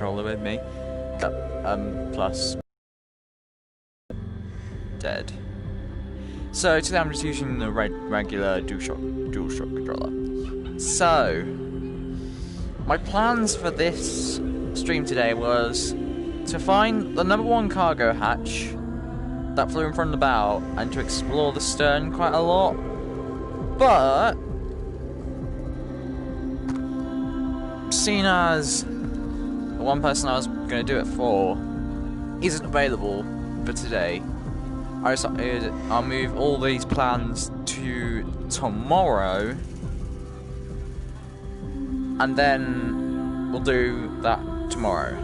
controller with me. Plus dead. So today I'm just using the regular DualShock controller. So my plans for this stream today was to find the #1 cargo hatch that flew in front of the bow and to explore the stern quite a lot. But seeing as the one person I was going to do it for isn't available for today, I decided I'll move all these plans to tomorrow, and then we'll do that tomorrow.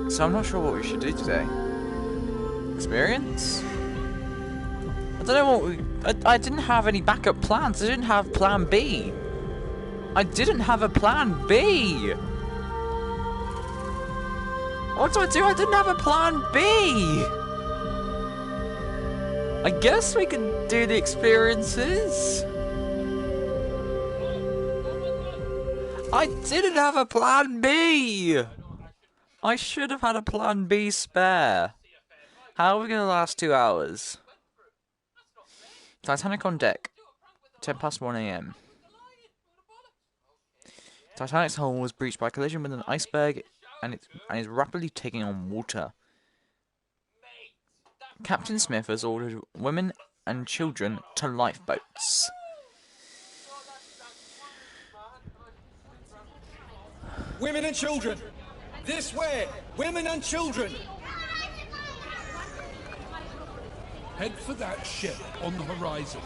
So I'm not sure what we should do today. Experience? I don't know what I didn't have any backup plans. I didn't have plan B. I didn't have a plan B. What do? I didn't have a plan B. I guess we can do the experiences. I didn't have a plan B. I should have had a plan B spare. How are we going to last 2 hours? Titanic on deck. 1:10 AM. Titanic's hull was breached by a collision with an iceberg and is rapidly taking on water. Captain Smith has ordered women and children to lifeboats. Women and children! This way! Women and children! Head for that ship on the horizon.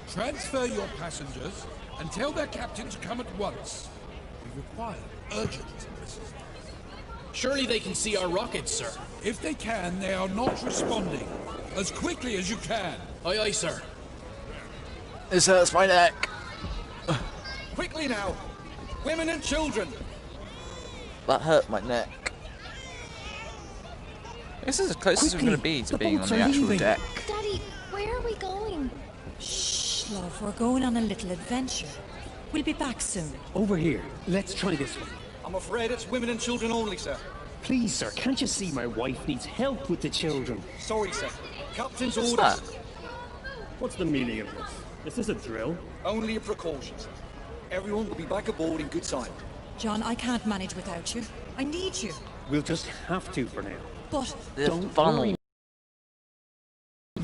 Transfer your passengers and tell their captain to come at once. We require urgent assistance. Surely they can see our rockets, sir. If they can, they are not responding. As quickly as you can. Aye, aye, sir. This hurts my neck. Quickly now! Women and children! That hurt my neck. This is as close as we're going to be to being on the actual deck. Daddy, where are we going? Shh, love, we're going on a little adventure. We'll be back soon. Over here. Let's try this one. I'm afraid it's women and children only, sir. Please, sir, can't you see my wife needs help with the children? Sorry, sir. Captain's What's orders. that? What's the meaning of this? Is this a drill? Only a precaution, sir. Everyone will be back aboard in good time. John, I can't manage without you. I need you. We'll just have to for now. But Don't funnel. worry.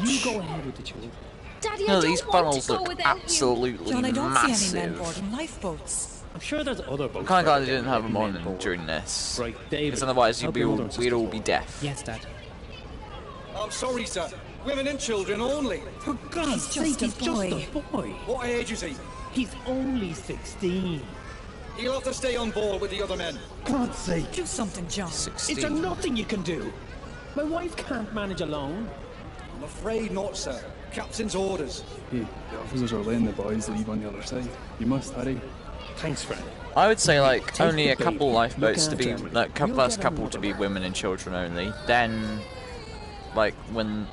You go ahead with the children. Daddy, No, I these don't want funnels to go look without you. absolutely John, I don't massive. see any men boarding lifeboats. I'm sure there's other boats. I'm kind of glad I didn't there have that them men on board. during this. Right, David. Because otherwise help your mother and we'd all sisters be forward. deaf. Yes, Dad. I'm sorry, sir. Women and children only. For God's He's sake, just he's a boy. just a boy. What age is he? He's only 16. He'll have to stay on board with the other men. God's sake. Do something, John. 16. Is there nothing you can do? My wife can't manage alone. I'm afraid not, sir. Captain's orders. Hey, the officers are letting the boys leave on the other side. You must hurry. Thanks, friend. I would say like Take only the a couple baby. lifeboats to Look be after him. like You'll first get couple to be another. women and children only. Then, like when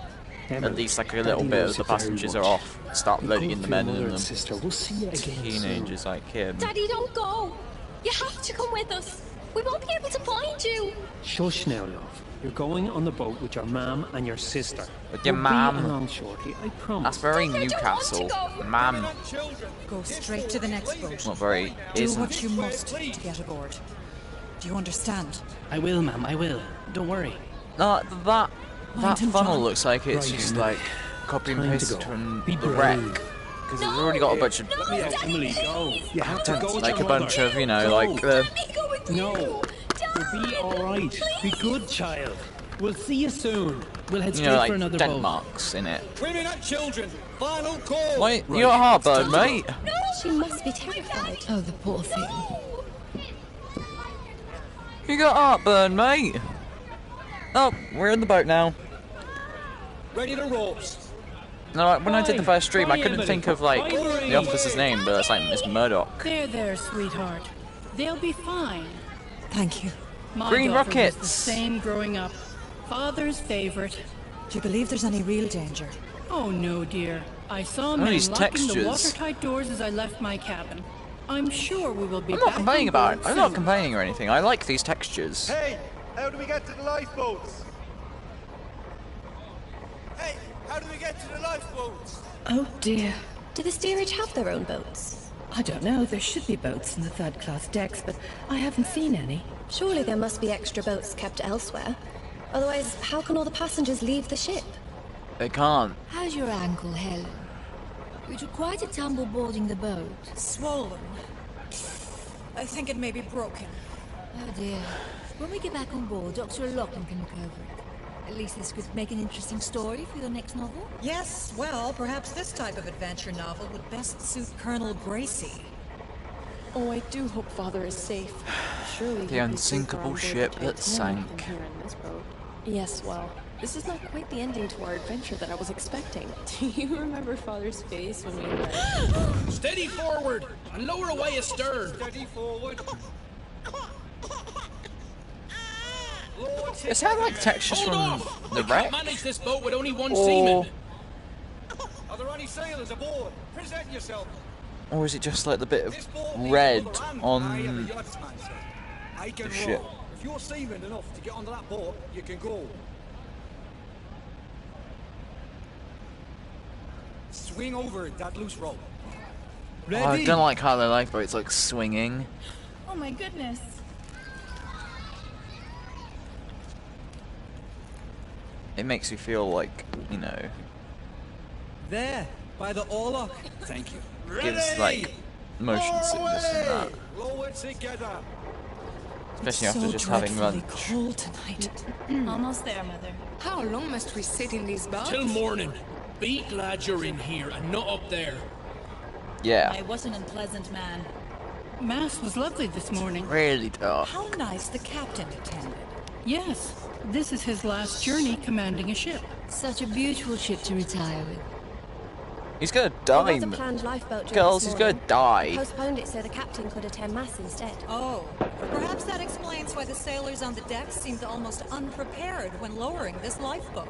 at Emily, least like a little Daddy bit loves of the you very passengers are much. off, start Look loading in the after your men mother and and the sister. We'll see you again soon. teenagers like him. Daddy, don't go. You have to come with us. We won't be able to find you. Shush now, love. You're going on the boat with your mum and your sister. With your We'll mum? be along shortly, I promise. That's very Daddy, I don't want to Newcastle, go. ma'am. Women and children. Go straight to the next boat. Not very. Do Isn't. what you must to get aboard. Do you understand? I will, ma'am, I will. Don't worry. No, that Mind him, funnel John. looks like it's Right, just Emily. like copy and Time to pasted go. from Be the brave. wreck because it's already got a bunch of No, Yeah, Daddy, Emily, please. go. You have to go with like your a bunch mother. of you know Go. like the Let me go with No. you. You'll be alright. Be good, child. We'll see you soon. We'll head you straight know for like another dent boat. marks in it. Women and children. Final call. Wait, you got heartburn, mate. No. She must be terrified. Oh, the poor thing. You got heartburn, mate. Oh, we're in the boat now. Ready the ropes. No, like, when I did the first stream, I Bye, couldn't Emily. think of like Bye, the officer's name, but it's like Miss Murdoch. There, there, sweetheart. They'll be fine. Thank you. My Green daughter was rockets. the same growing up. Father's favorite. Do you believe there's any real danger? Oh no, dear. I saw men these locking the textures. watertight doors as I left my cabin. I'm sure we will be I'm back not complaining on about it. board I'm not soon. complaining or anything. I like these textures. Hey, how do we get to the lifeboats? Hey, how do we get to the lifeboats? Oh dear. Do the steerage have their own boats? I don't know. There should be boats in the third-class decks, but I haven't seen any. Surely there must be extra boats kept elsewhere. Otherwise, how can all the passengers leave the ship? They can't. How's your ankle, Helen? You took quite a tumble boarding the boat. Swollen. I think it may be broken. Oh dear. When we get back on board, Dr. Locken can look over it. At least this could make an interesting story for your next novel. Yes, well, perhaps this type of adventure novel would best suit Colonel Gracie. Oh, I do hope Father is safe. Surely The unsinkable ship that sank. Here in this boat. Yes, well, this is not quite the ending to our adventure that I was expecting. Do you remember Father's face when we were... Steady forward and lower away astern. Steady forward. Is that like textures Hold from off! the We wreck? can't manage this boat with only one Or- seaman. Are there any sailors aboard? Present yourself. Or is it just like the bit of This boat leaves red for the land. I am on the yachtsman, sir. I can the row. ship? If you're seaman enough to get onto that boat, you can go. Swing over that loose rope. Oh, I don't like how the lifeboat's like swinging. Oh my goodness. It makes you feel like, you know, There, by the oarlock. Thank you. gives like motion sickness and that. Lower together. Especially It's after so just having dreadfully lunch. cold tonight. Almost there, Mother. How long must we sit in these boats? Till morning. Be glad you're in here and not up there. Yeah, I wasn't an unpleasant man. Mass was lovely this morning. really dark. How nice the captain attended. Yes, this is his last journey commanding a ship. Such a beautiful ship to retire with. He's gonna There die. was a planned lifeboat journey Girls, this he's gonna morning. die. Postponed it so the captain could attend mass instead. Oh, perhaps that explains why the sailors on the deck seemed almost unprepared when lowering this lifeboat.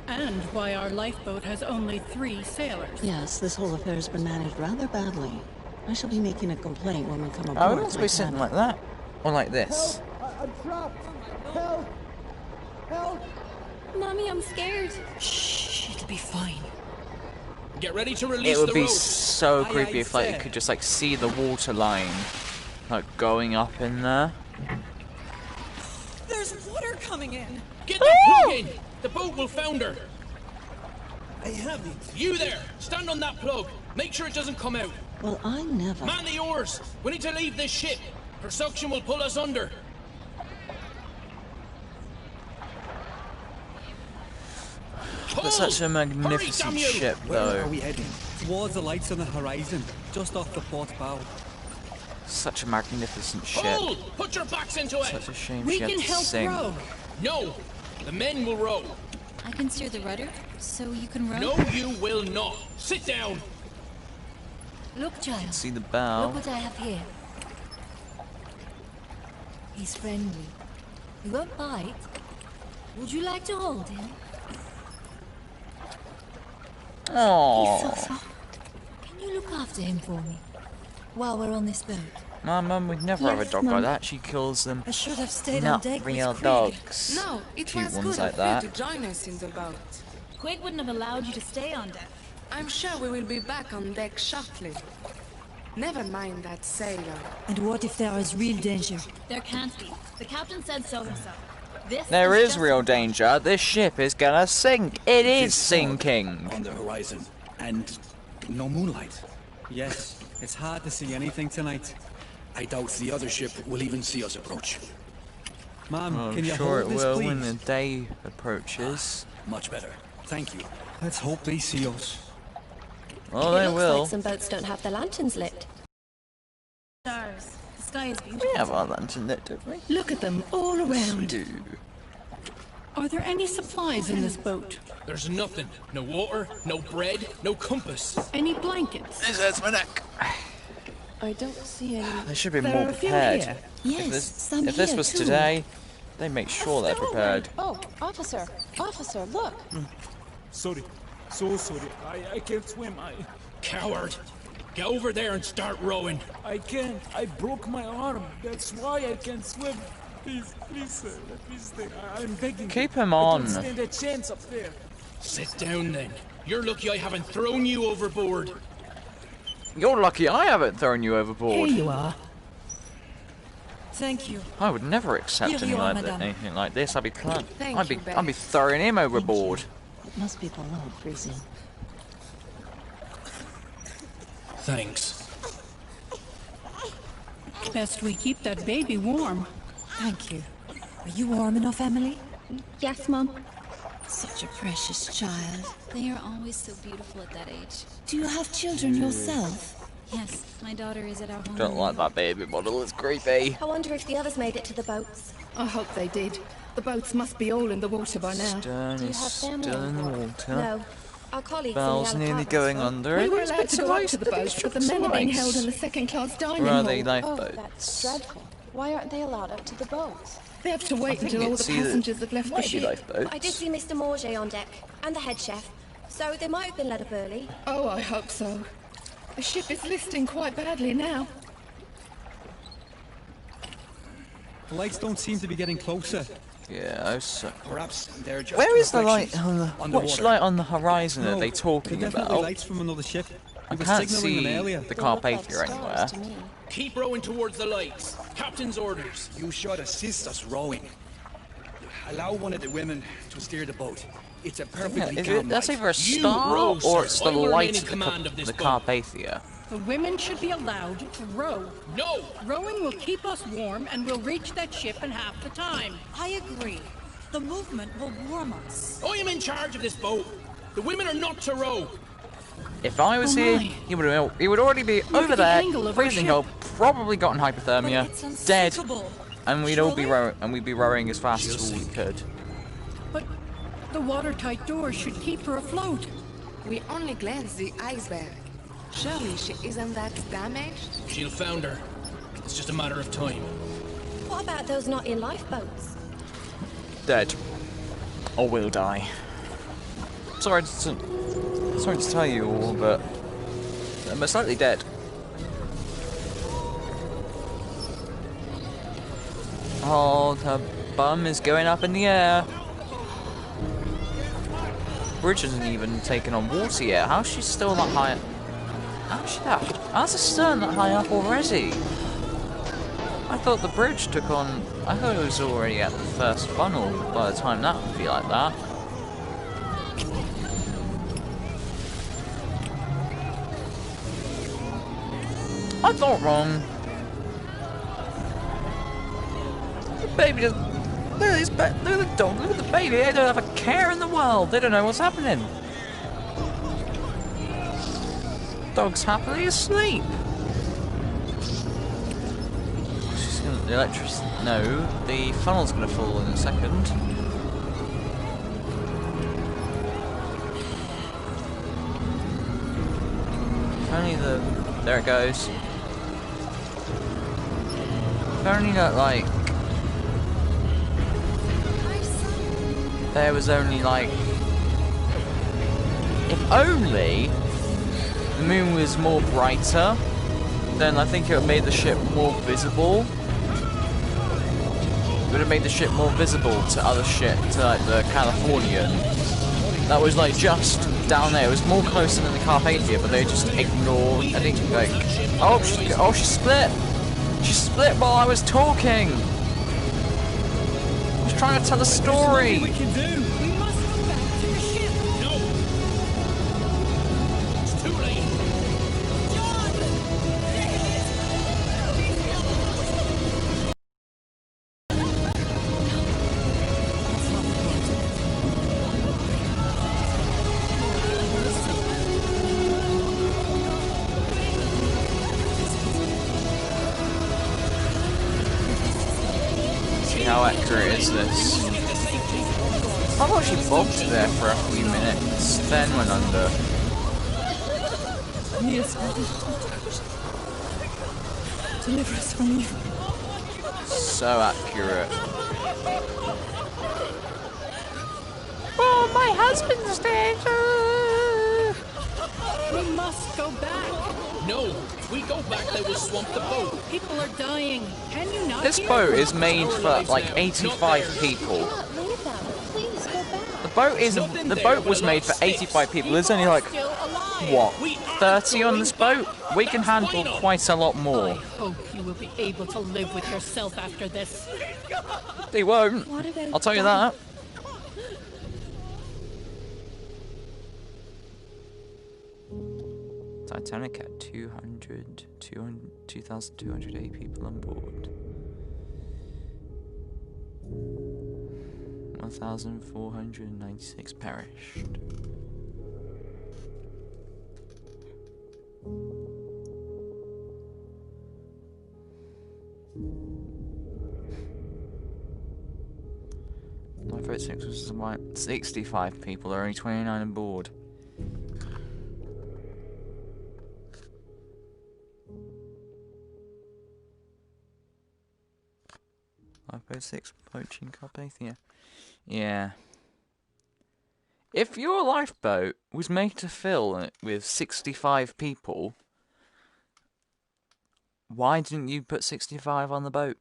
And why our lifeboat has only 3 sailors. Yes, this whole affair has been managed rather badly. I shall be making a complaint when we come aboard. Oh, we must be sitting like that. Or like this. I'm trapped. Help! Help! Mommy, I'm scared. Shh, it'll be fine. Get ready to release It would the be rope. so Aye, creepy aye, if like sir. you could just like see the water line like going up in there. There's water coming in. Get that plug in. The boat will founder. I have it. You there. Stand on that plug. Make sure it doesn't come out. Well, I never. Man the oars. We need to leave this ship. Her suction will pull us under. But such a Hurry, magnificent damn you. ship Where are though. we heading? Towards the lights on the horizon, just off the port bow. Such a magnificent ship. Pull! Put your backs into it. Such a shame We she had can to help sing. row. No, the men will row. I can steer the rudder, so you can row. No, you will not. Sit down. Look, child. See the bow. Look what I have here. He's friendly. He won't bite. Would you like to hold him? He's so Oh, soft. Can you look after him for me? While we're on this boat. my mum would never have a Yes, dog Mum. like that. She kills them. I should have stayed on Not deck real with Krieg. dogs. No, it Cute was ones good like of that. you to join us in the boat. Quig wouldn't have allowed you to stay on deck. I'm sure we will be back on deck shortly. Never mind that sailor. And what if there is real danger? There can't be. The captain said so himself. This There is just real danger. This ship is gonna sink. It is sinking. On the horizon. And no moonlight. Yes, it's hard to see anything tonight. I doubt the other ship will even see us approach. Ma'am, I'm can you sure it hold this, will please? when the day approaches. Much better. Thank you. Let's hope they see us. Well, it they looks will. like some boats don't have their lanterns lit. Stars. The sky is beautiful. We have our lantern lit, don't we? Look at them all We around. do. Are there any supplies in this boat? There's nothing. No water, no bread, no compass. Any blankets? This hurts my neck. I don't see any. They should be There more are a few prepared. here. Yes, If some this here was too. today, They make sure they're prepared. Oh, officer, look. Sorry. So sorry. I can't swim. Coward! Get over there and start rowing. I can't. I broke my arm. That's why I can't swim. Please, sir. Let me stay. I'm begging. Keep him on. I don't stand a chance up there. Sit down then. You're lucky I haven't thrown you overboard. You're lucky I haven't thrown you overboard. Here you are. Thank you. I would never accept Here you are, anything like this. I'd be Thank you, I'd be throwing him overboard. It must be below freezing. Thanks. Best we keep that baby warm. Thank you. Are you warm enough, Emily? Yes, Mum. Such a precious child. They are always so beautiful at that age. Do you have children yourself? Yes, my daughter is at our home. Don't like that baby model. It's creepy. I wonder if the others made it to the boats. I hope they did. The boats must be all in the water by now. Stern is still in the water. No. Our colleagues Bell's in the nearly going under. We were allowed to go up to the boats, but the men are being held in the second-class dining Where hall. are they, Oh, lifeboats? that's dreadful. Why aren't they allowed up to the boats? They have to wait until all the passengers have left the ship. Lifeboats. I did see Mr. Morget on deck, and the head chef, so they might have been let up early. Oh, I hope so. The ship is listing quite badly now. The lights don't seem to be getting closer. Yeah, so Perhaps they're just where is the light reflections on the underwater. which light on the horizon are they talking they're definitely about? lights from another ship. I We were can't signalling them see earlier. the Carpathia anywhere. Keep rowing towards the lights. Captain's orders. You should assist us rowing. Allow one of the women to steer the boat. It's a perfectly calm That's night. either a star row, or sir. it's the I will light remain in of command of the this boat. Carpathia. The women should be allowed to row. No! Rowing will keep us warm and we'll reach that ship in half the time. I agree. The movement will warm us. I am in charge of this boat. The women are not to row. If I was Oh here, my. he would already be Look over at the there, angle of our freezing ship. cold, probably gotten hypothermia, But it's dead, unsinkable. and we'd all be Surely? rowing as fast as we could. But the watertight doors should keep her afloat. We only glanced the iceberg. Surely she isn't that damaged? She'll founder. It's just a matter of time. What about those not in lifeboats? Dead. Or will die. Sorry to tell you all, but they're most likely dead. Oh, her bum is going up in the air. Bridge isn't even taken on water yet. How's she still that high? How's the stern that high up already? I thought the bridge took on... I thought it was already at the first funnel by the time that would be like that. I thought wrong. The baby just... Look at this look at the dog, look at the baby. They don't have a care in the world. They don't know what's happening. Dog's happily asleep. She's gonna... The electricity... No, the funnel's gonna fall in a second. If only the... There it goes. If only that, like... There was only, like... If only the moon was more brighter, then I think it would have made the ship more visible. It would have made the ship more visible to other ships, to like the Californian. That was like just down there. It was more closer than the Carpathia, but they just ignored. I think like, oh she split. She split while I was talking. I was trying to tell a story. We can do. We must go back to the ship. No! It's too late. See how accurate is this? I thought she bobbed there for a few minutes, then went under. Yes, deliver us from you. So accurate. Oh, my husband's dead. We must go back. No, if we go back, they will swamp the boat. People are dying. Can you not This hear boat them? is made for like 85 people. The boat was made for 85 people. There's only like what 30 on this boat. We can handle quite a lot I more. hope you will be able to live with yourself after this. They won't. I'll tell you that. Titanic had 2,208 people on board. 1,496 perished. Lifeboat 6 was about 65 people, there are only 29 on board. Lifeboat 6 approaching Carpathia. Yeah. If your lifeboat was made to fill with 65 people, why didn't you put 65 on the boat?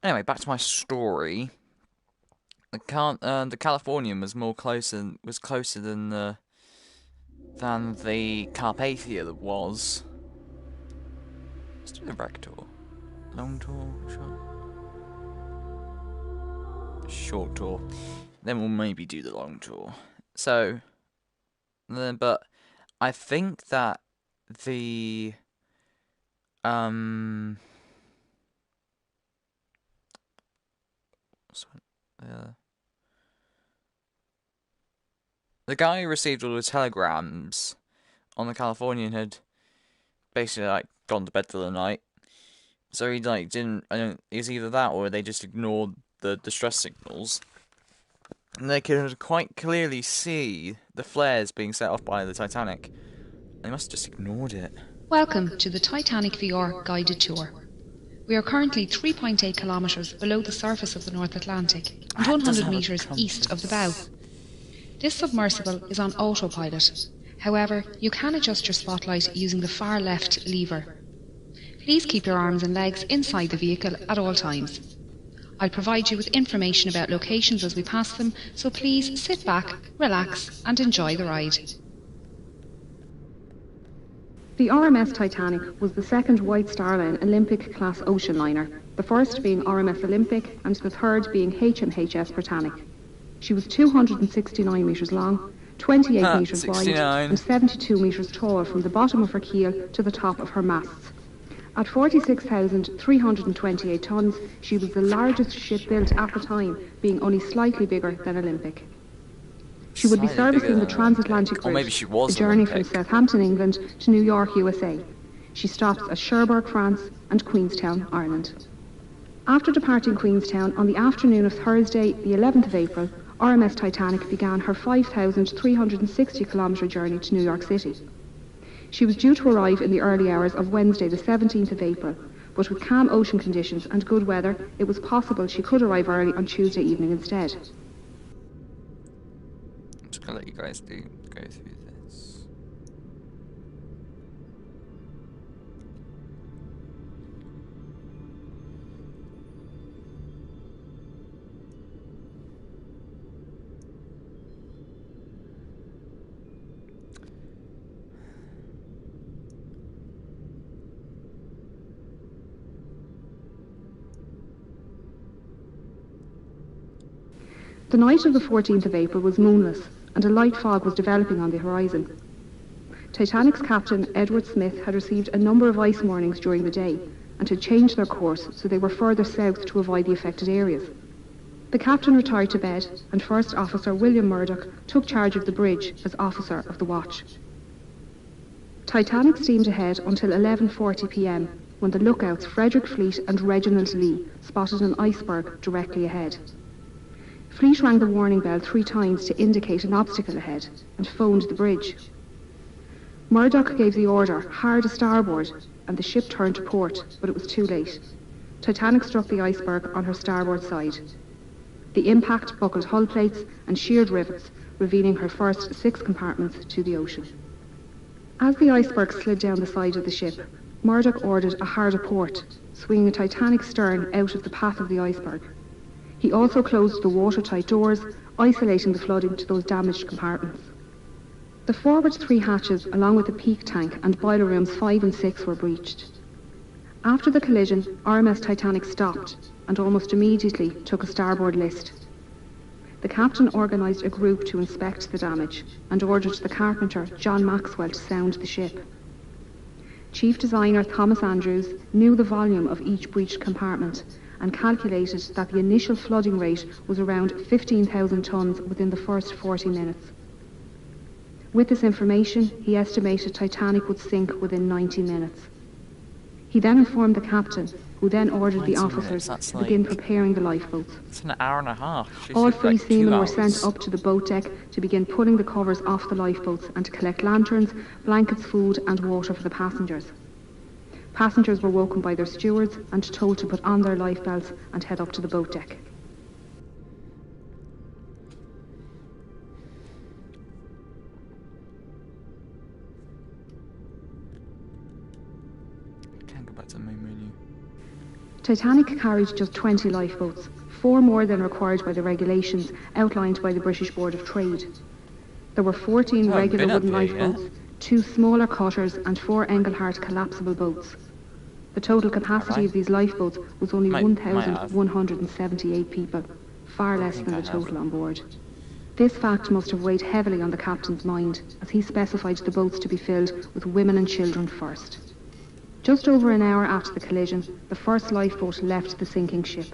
Anyway, back to my story. The Californian was closer than the Carpathia that was. Let's do the wreck tour. Long tour, short tour. Then we'll maybe do the long tour. So, but I think that the the guy who received all the telegrams on the Californian had basically like gone to bed for the night, so he like didn't. It was either that or they just ignored the distress signals, and they could quite clearly see the flares being set off by the Titanic. They must have just ignored it. Welcome to the Titanic VR guided tour. We are currently 3.8 kilometres below the surface of the North Atlantic and 100 metres east of the bow. This submersible is on autopilot. However, you can adjust your spotlight using the far left lever. Please keep your arms and legs inside the vehicle at all times. I'll provide you with information about locations as we pass them, so please sit back, relax and enjoy the ride. The RMS Titanic was the second White Star Line Olympic-class ocean liner, the first being RMS Olympic and the third being HMHS Britannic. She was 269 metres long, 28 metres wide and 72 metres tall from the bottom of her keel to the top of her masts. At 46,328 tonnes, she was the largest ship built at the time, being only slightly bigger than Olympic. She would be servicing the transatlantic route, the journey from Southampton, England to New York, USA. She stops at Cherbourg, France and Queenstown, Ireland. After departing Queenstown on the afternoon of Thursday, the 11th of April, RMS Titanic began her 5,360-kilometre journey to New York City. She was due to arrive in the early hours of Wednesday, the 17th of April, but with calm ocean conditions and good weather, it was possible she could arrive early on Tuesday evening instead. I'm just going to let you guys go through this. The night of the 14th of April was moonless, and a light fog was developing on the horizon. Titanic's captain, Edward Smith, had received a number of ice warnings during the day, and had changed their course so they were further south to avoid the affected areas. The captain retired to bed, and First Officer William Murdoch took charge of the bridge as officer of the watch. Titanic steamed ahead until 11:40 p.m, when the lookouts Frederick Fleet and Reginald Lee spotted an iceberg directly ahead. Fleet rang the warning bell 3 times to indicate an obstacle ahead and phoned the bridge. Murdoch gave the order, hard a starboard, and the ship turned to port, but it was too late. Titanic struck the iceberg on her starboard side. The impact buckled hull plates and sheared rivets, revealing her first 6 compartments to the ocean. As the iceberg slid down the side of the ship, Murdoch ordered a harder port, swinging a Titanic stern out of the path of the iceberg. He also closed the watertight doors, isolating the flooding to those damaged compartments. The forward 3 hatches, along with the peak tank and boiler rooms 5 and 6, were breached. After the collision, RMS Titanic stopped and almost immediately took a starboard list. The captain organised a group to inspect the damage and ordered the carpenter, John Maxwell, to sound the ship. Chief designer Thomas Andrews knew the volume of each breached compartment and calculated that the initial flooding rate was around 15,000 tonnes within the first 40 minutes. With this information, he estimated Titanic would sink within 90 minutes. He then informed the captain, who then ordered the officers to begin preparing the lifeboats. It's an hour and a half. All 3 seamen were sent up to the boat deck to begin pulling the covers off the lifeboats and to collect lanterns, blankets, food and water for the passengers. Passengers were woken by their stewards and told to put on their life belts and head up to the boat deck. Titanic carried just 20 lifeboats, 4 more than required by the regulations outlined by the British Board of Trade. There were 14 regular wooden lifeboats, 2 smaller cutters and 4 Engelhart collapsible boats. The total capacity of these lifeboats was only 1,178 people, far less than the total on board. This fact must have weighed heavily on the captain's mind, as he specified the boats to be filled with women and children first. Just over an hour after the collision, the first lifeboat left the sinking ship.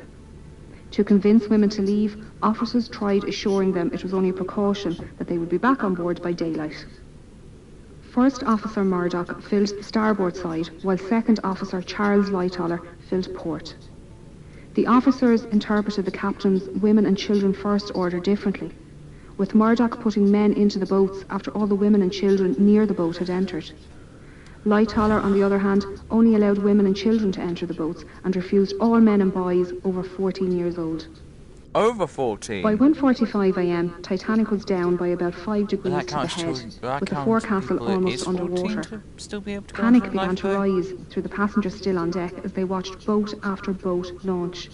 To convince women to leave, officers tried assuring them it was only a precaution, that they would be back on board by daylight. First Officer Murdoch filled the starboard side, while Second Officer Charles Lightoller filled port. The officers interpreted the captain's women and children first order differently, with Murdoch putting men into the boats after all the women and children near the boat had entered. Lightoller, on the other hand, only allowed women and children to enter the boats and refused all men and boys over 14 years old. Over 14? By 1:45 a.m, Titanic was down by about 5 degrees to the head, with the forecastle almost underwater. Panic began to rise through the passengers still on deck as they watched boat after boat launch.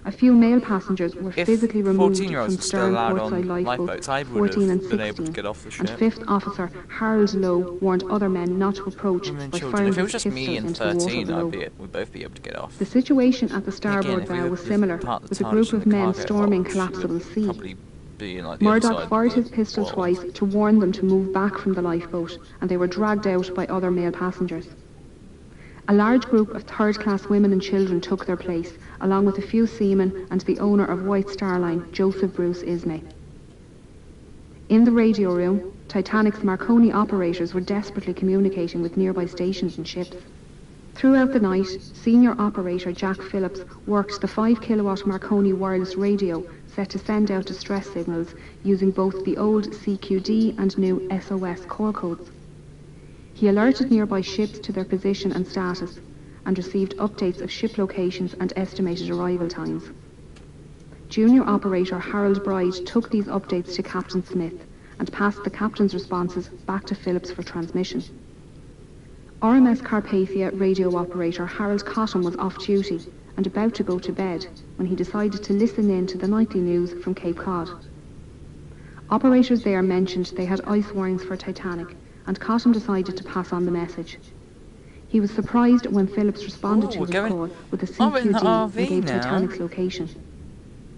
A few male passengers were physically removed from stern portside lifeboats 14 and 16, and Fifth Officer Harold Lowe warned other men not to approach by firing his pistol into the water below. We'd both be able to get off. The situation at the starboard bow was similar, with a group of men storming collapsible sea. Murdoch fired his pistol twice to warn them to move back from the lifeboat, and they were dragged out by other male passengers. A large group of third-class women and children took their place, along with a few seamen and the owner of White Star Line, Joseph Bruce Ismay. In the radio room, Titanic's Marconi operators were desperately communicating with nearby stations and ships. Throughout the night, senior operator Jack Phillips worked the 5-kilowatt Marconi wireless radio set to send out distress signals using both the old CQD and new SOS call codes. He alerted nearby ships to their position and status, and received updates of ship locations and estimated arrival times. Junior operator Harold Bride took these updates to Captain Smith and passed the captain's responses back to Phillips for transmission. RMS Carpathia radio operator Harold Cotton was off duty and about to go to bed when he decided to listen in to the nightly news from Cape Cod. Operators there mentioned they had ice warnings for Titanic, and Cotton decided to pass on the message. He was surprised when Phillips responded to his call with a CQD and gave Titanic's location.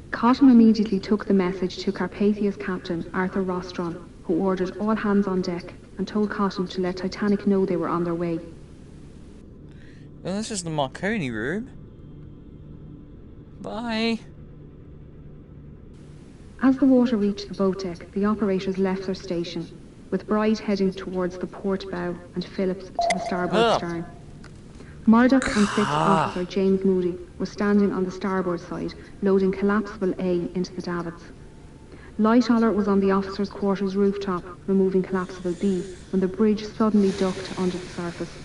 Cotton immediately took the message to Carpathia's captain, Arthur Rostron, who ordered all hands on deck and told Cotton to let Titanic know they were on their way. Well, this is the Marconi room. Bye. As the water reached the boat deck, the operators left their station, with Bride heading towards the port bow and Phillips to the starboard stern. Murdoch and Sixth Officer James Moody were standing on the starboard side, loading collapsible A into the davits. Lightoller was on the officers' quarters rooftop, removing collapsible B, when the bridge suddenly ducked under the surface.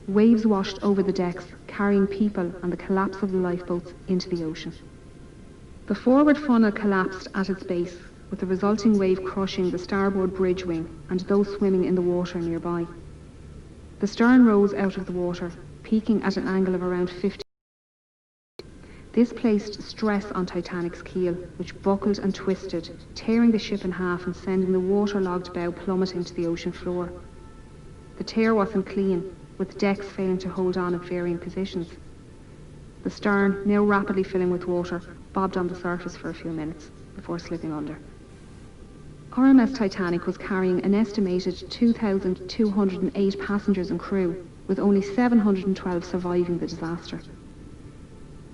Waves washed over the decks, carrying people and the collapse of the lifeboats into the ocean. The forward funnel collapsed at its base, with the resulting wave crushing the starboard bridge wing and those swimming in the water nearby. The stern rose out of the water, peaking at an angle of around 50. This placed stress on Titanic's keel, which buckled and twisted, tearing the ship in half and sending the waterlogged bow plummeting to the ocean floor. The tear wasn't clean, with decks failing to hold on at varying positions. The stern, now rapidly filling with water, bobbed on the surface for a few minutes before slipping under. RMS Titanic was carrying an estimated 2,208 passengers and crew, with only 712 surviving the disaster.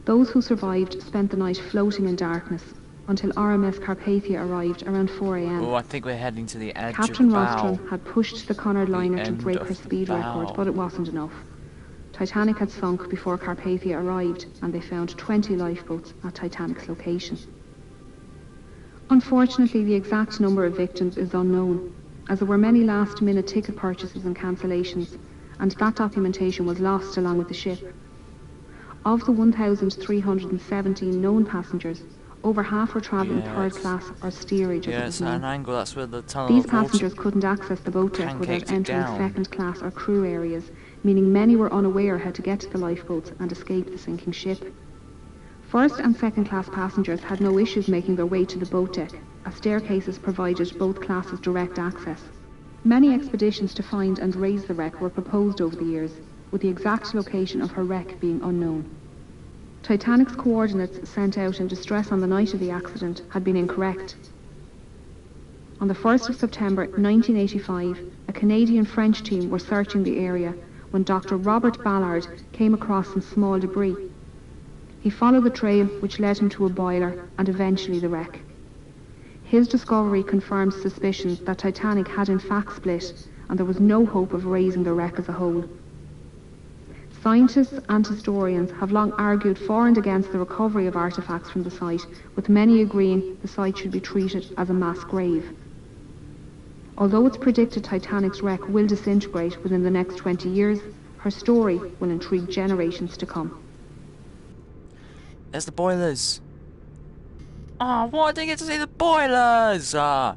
Those who survived spent the night floating in darkness until RMS Carpathia arrived around 4 a.m. Oh, I think we're heading to the edge Captain of the bow. Rostron had pushed the Connard liner to break her speed record, but it wasn't enough. Titanic had sunk before Carpathia arrived, and they found 20 lifeboats at Titanic's location. Unfortunately, the exact number of victims is unknown, as there were many last-minute ticket purchases and cancellations, and that documentation was lost along with the ship. Of the 1,317 known passengers, over half were travelling third class or steerage, as it was known. An angle. That's where the tunnel. These passengers couldn't access the boat deck without entering second class or crew areas, meaning many were unaware how to get to the lifeboats and escape the sinking ship. First and second class passengers had no issues making their way to the boat deck, as staircases provided both classes direct access. Many expeditions to find and raise the wreck were proposed over the years, with the exact location of her wreck being unknown. Titanic's coordinates sent out in distress on the night of the accident had been incorrect. On the 1st of September 1985, a Canadian-French team were searching the area when Dr. Robert Ballard came across some small debris. He followed the trail, which led him to a boiler and eventually the wreck. His discovery confirmed suspicions that Titanic had in fact split, and there was no hope of raising the wreck as a whole. Scientists and historians have long argued for and against the recovery of artefacts from the site, with many agreeing the site should be treated as a mass grave. Although it's predicted Titanic's wreck will disintegrate within the next 20 years, her story will intrigue generations to come. There's the boilers. Oh, why didn't I get to see the boilers? Huh.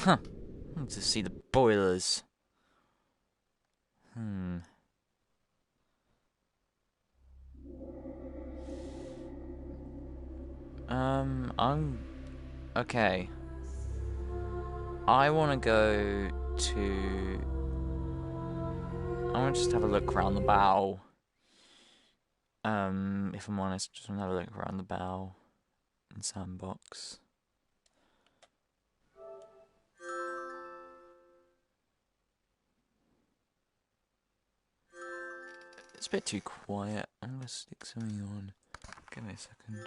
I want to see the boilers. Okay. I want to go to... I want to just have a look around the bow. If I'm honest, just want to have a look around the bow and sandbox. It's a bit too quiet. I'm gonna stick something on. Give me a second.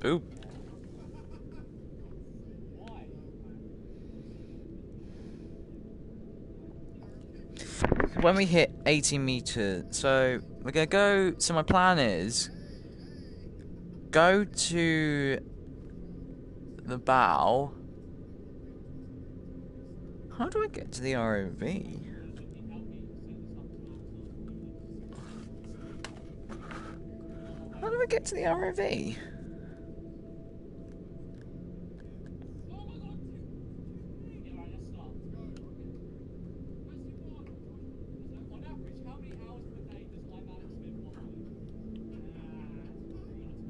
Ooh. When we hit 80 meters, so we're gonna go. So my plan is go to the bow. How do I get to the ROV? How do I get to the ROV?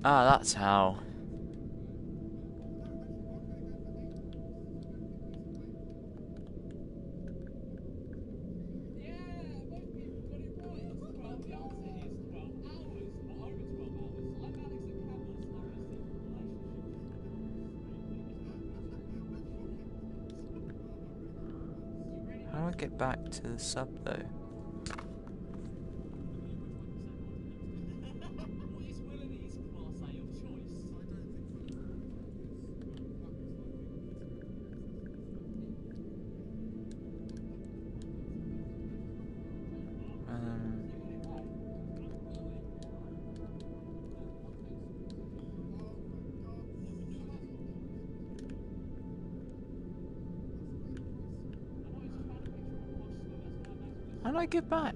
Ah, that's how. How do I get back to the sub though? How do I get back?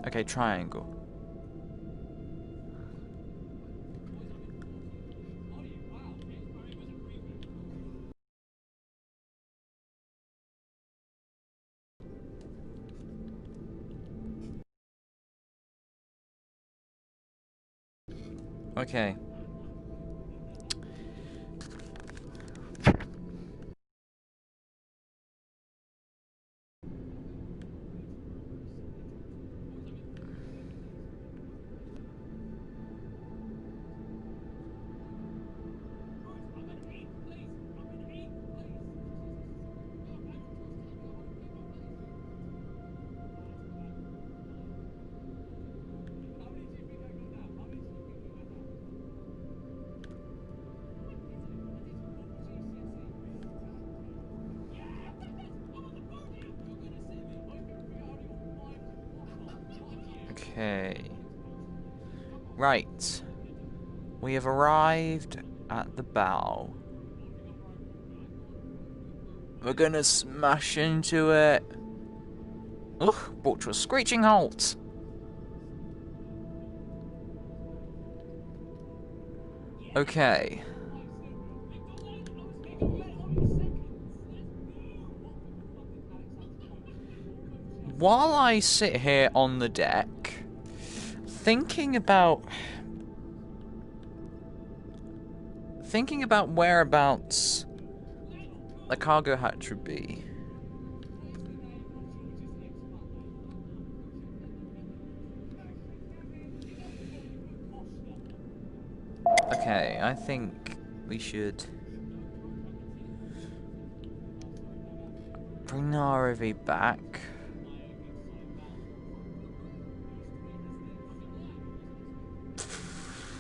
Okay, triangle. Okay. Okay. Right. We have arrived at the bow. We're gonna smash into it. Ugh, brought to a screeching halt. Okay. While I sit here on the deck, thinking about whereabouts the cargo hatch would be. Okay, I think we should bring the ROV back.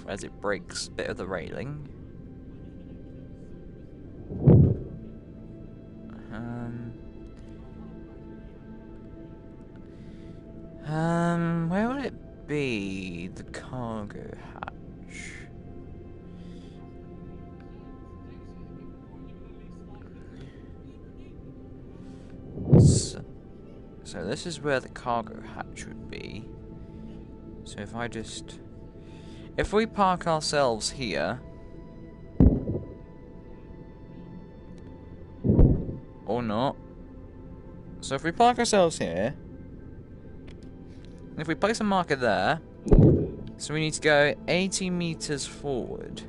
As it breaks a bit of the railing. Where would it be? The cargo hatch. So this is where the cargo hatch would be. So if we park ourselves here, or not. So if we park ourselves here, if we place a marker there, so we need to go 80 meters forward.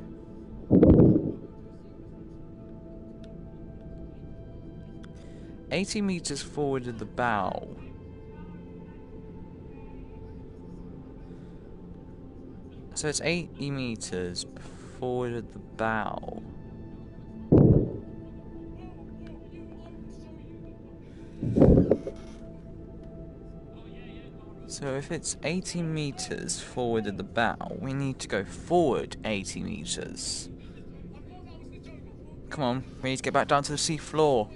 $80 meters forward of the bow. So it's 80 meters forward of the bow. So if it's 80 meters forward of the bow, we need to go forward 80 meters. Come on, we need to get back down to the sea floor.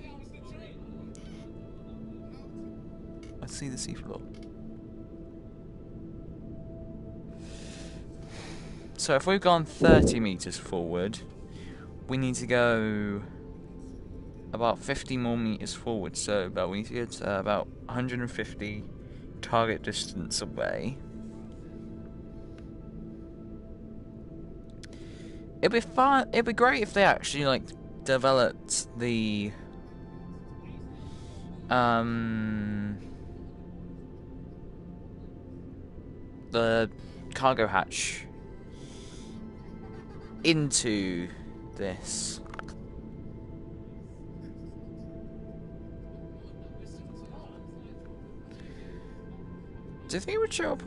Let's see the sea floor. So if we've gone 30 meters forward, we need to go about 50 more meters forward. So we need to get about 150 target distance away. It'd be fun. It'd be great if they actually like developed the the cargo hatch into this. Do you think it would show up?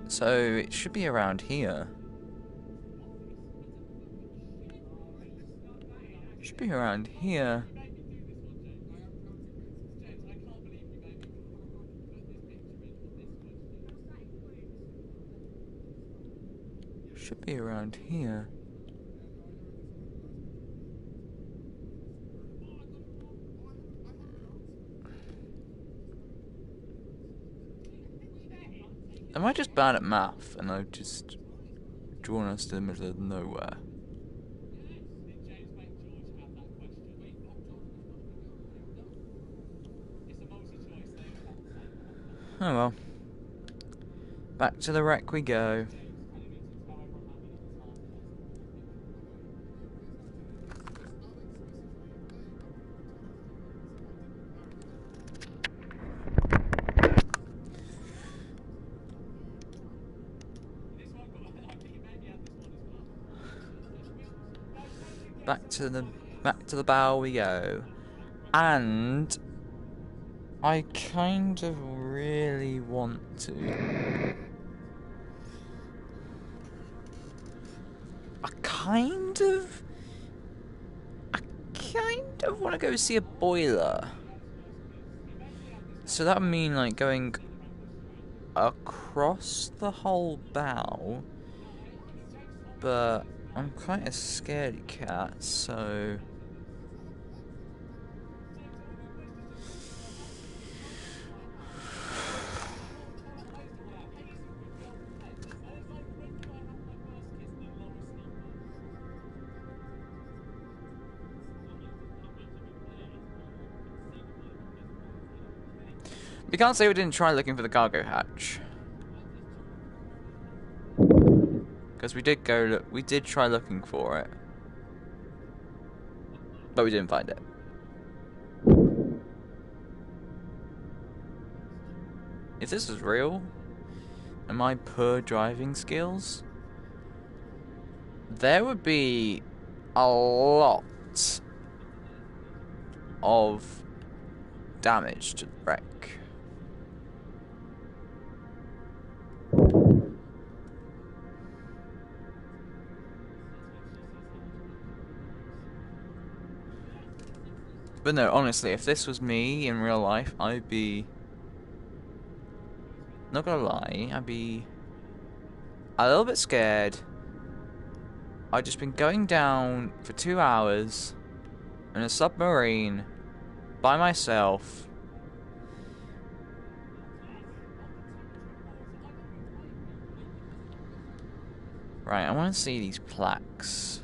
So it should be around here. Should be around here. Should be around here. Am I just bad at math and I've just drawn us to the middle of nowhere? Oh well. Back to the wreck we go. Back to the bow we go. And I kind of really want to. I kind of want to go see a boiler. So that would mean like going across the whole bow. But I'm quite a scaredy cat, so we can't say we didn't try looking for the cargo hatch. Because we did try looking for it. But we didn't find it. If this is real, and my poor driving skills, there would be a lot of damage to the wreck. But no, honestly, if this was me in real life, I'd be... Not gonna lie, I'd be a little bit scared. I'd just been going down for 2 hours in a submarine by myself. Right, I want to see these plaques.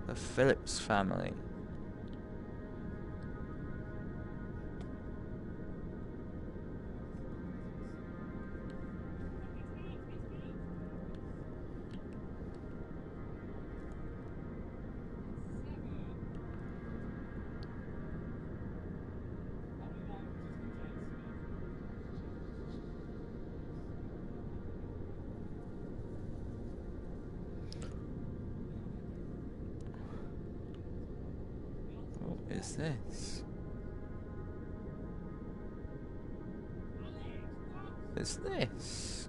The Phillips family. What is this? Is this?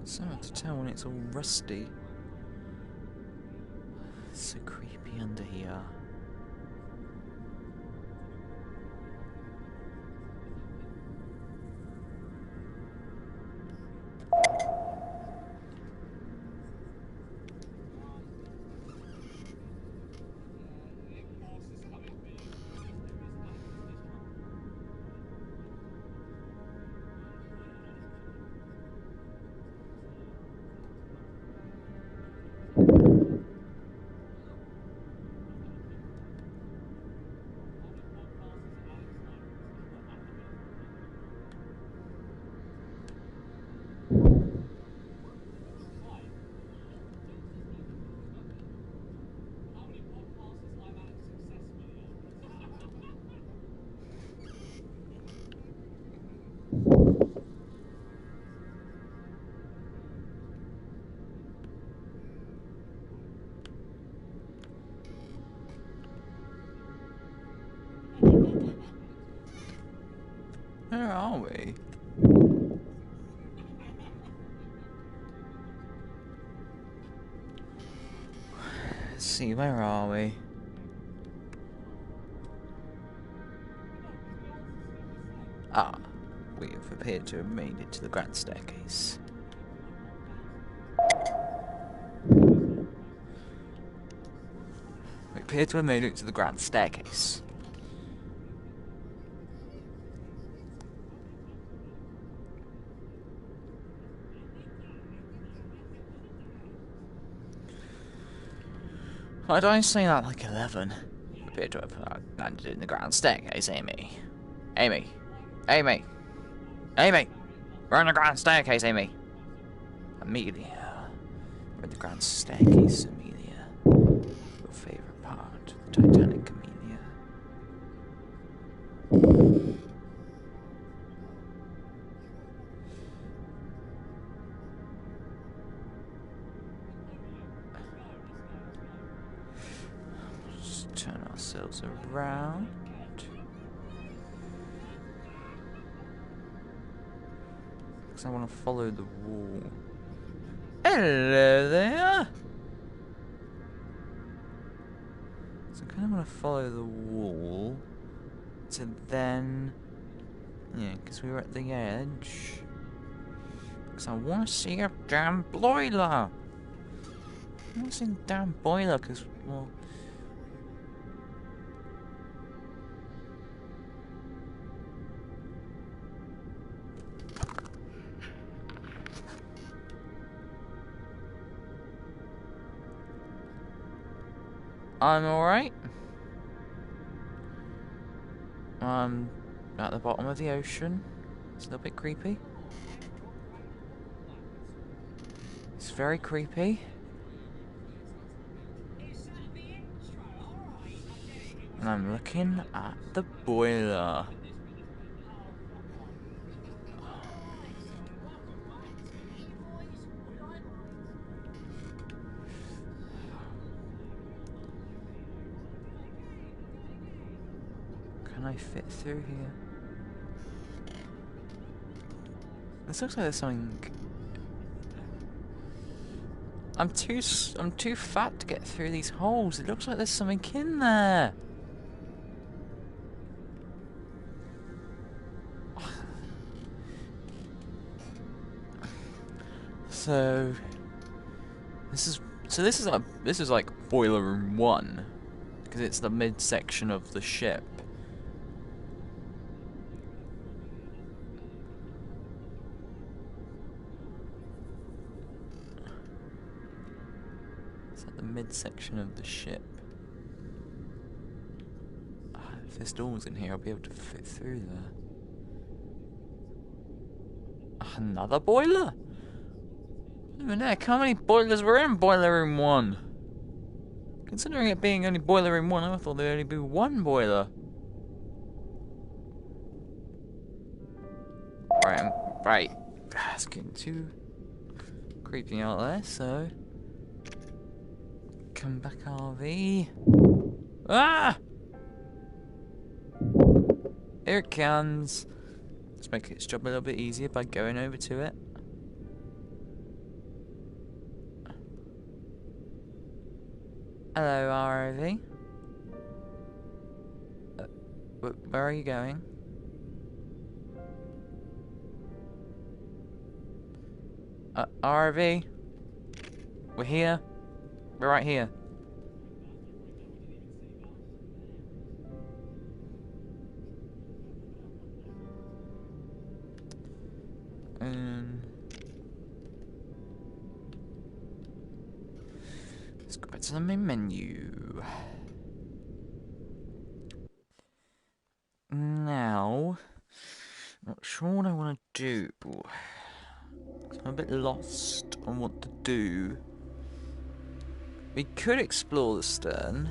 It's so hard to tell when it's all rusty. It's so creepy under here. Where are we? Let's see, where are we? Ah, we have appeared to have made it to the grand staircase. We appear to have made it to the grand staircase. Why do I say that like 11? We appear to have landed in the grand staircase, Amy. Amy! Amy! Amy! We're on the grand staircase, Amy! Amelia. We're at the grand staircase, Amelia. Your favourite part of the Titanic, Amelia. Just turn ourselves around. Because I want to follow the wall. Hello there! So I kind of want to follow the wall to then... Yeah, because we were at the edge. Because I want to see a damn boiler! I want to see the damn boiler because, well... I'm alright. I'm at the bottom of the ocean. It's a little bit creepy. It's very creepy. And I'm looking at the boiler. Can I fit through here? This looks like there's something. I'm too fat to get through these holes. It looks like there's something in there. So this is like boiler room 1 because it's the midsection of the ship. It's at the midsection of the ship. If this door was in here, I'll be able to fit through there. Another boiler? Heck, how many boilers were in boiler room 1? Considering it being only boiler room 1, I thought there'd only be one boiler. Right. It's getting too creepy out there, so... Come back, RV. Ah! Here it comes. Let's make its job a little bit easier by going over to it. Hello, RV. Where are you going? RV. We're here. We're right here. Let's go back to the main menu. Now, not sure what I want to do. I'm a bit lost on what to do. We could explore the stern.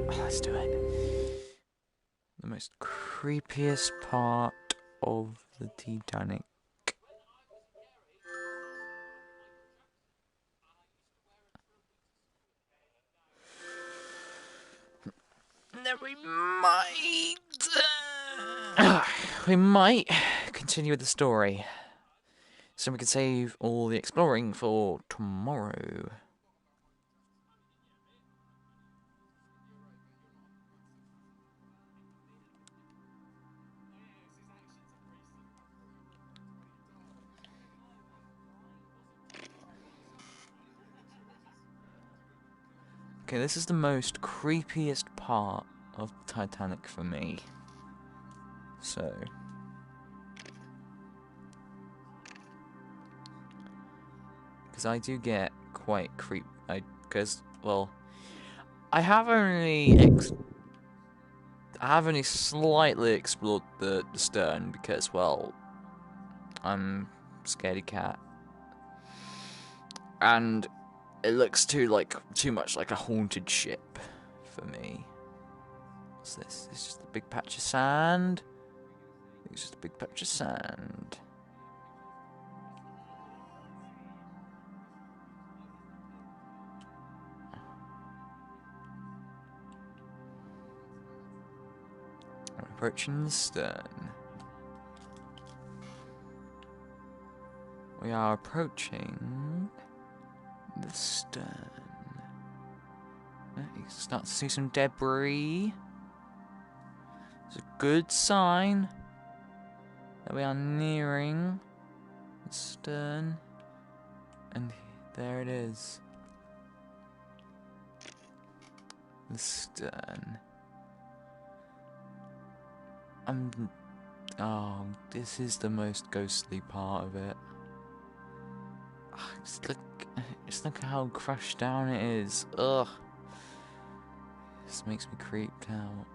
Let's do it. The most creepiest part of the Titanic. then we might continue with the story. So we can save all the exploring for tomorrow. Okay, this is the most creepiest part of the Titanic for me. So... because I do get quite because, well... I have only slightly explored the stern because, well... I'm a scaredy cat. And... it looks too much like a haunted ship for me. What's this? It's just a big patch of sand. It's just a big patch of sand. I'm approaching the stern. We are approaching the stern. You can start to see some debris. It's a good sign that we are nearing the stern. And there it is. The stern. Oh, this is the most ghostly part of it. Just look how crushed down it is. Ugh. This makes me creeped out.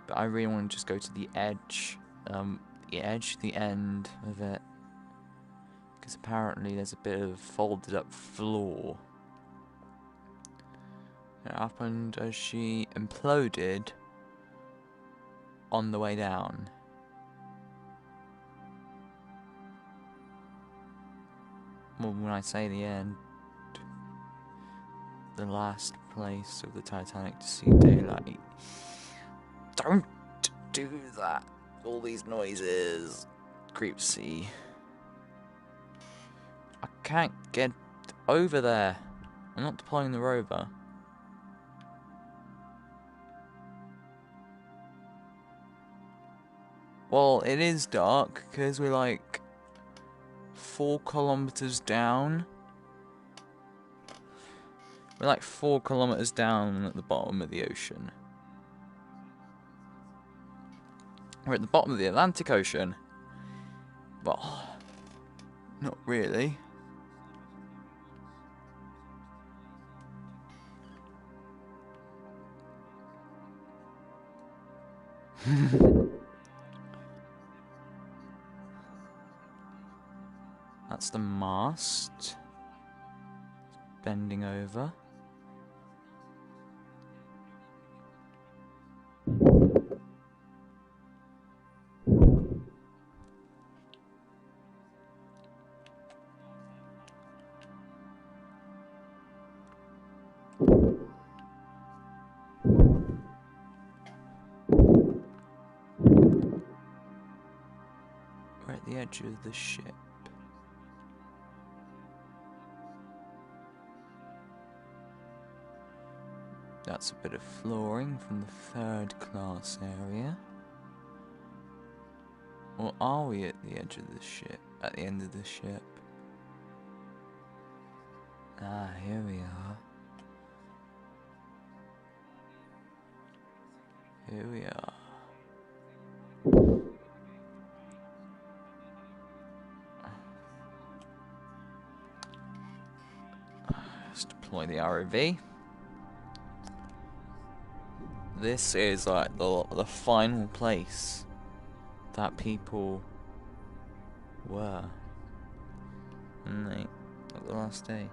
But I really want to just go to the edge. The end of it. Because apparently there's a bit of folded up floor. It happened as she imploded on the way down. Well, when I say the end, the last place of the Titanic to see daylight. Don't do that. All these noises. Creepsy. I can't get over there. I'm not deploying the rover. Well, it is dark because we're like 4 kilometers down. We're like 4 kilometers down at the bottom of the ocean. We're at the bottom of the Atlantic Ocean. Well, not really. That's the mast. Bending over. We're at the edge of the ship. That's a bit of flooring from the 3rd class area. Or are we at the edge of the ship? At the end of the ship? Ah, here we are. Here we are. Let's deploy the ROV. This is like the final place that people were, and they like the last day,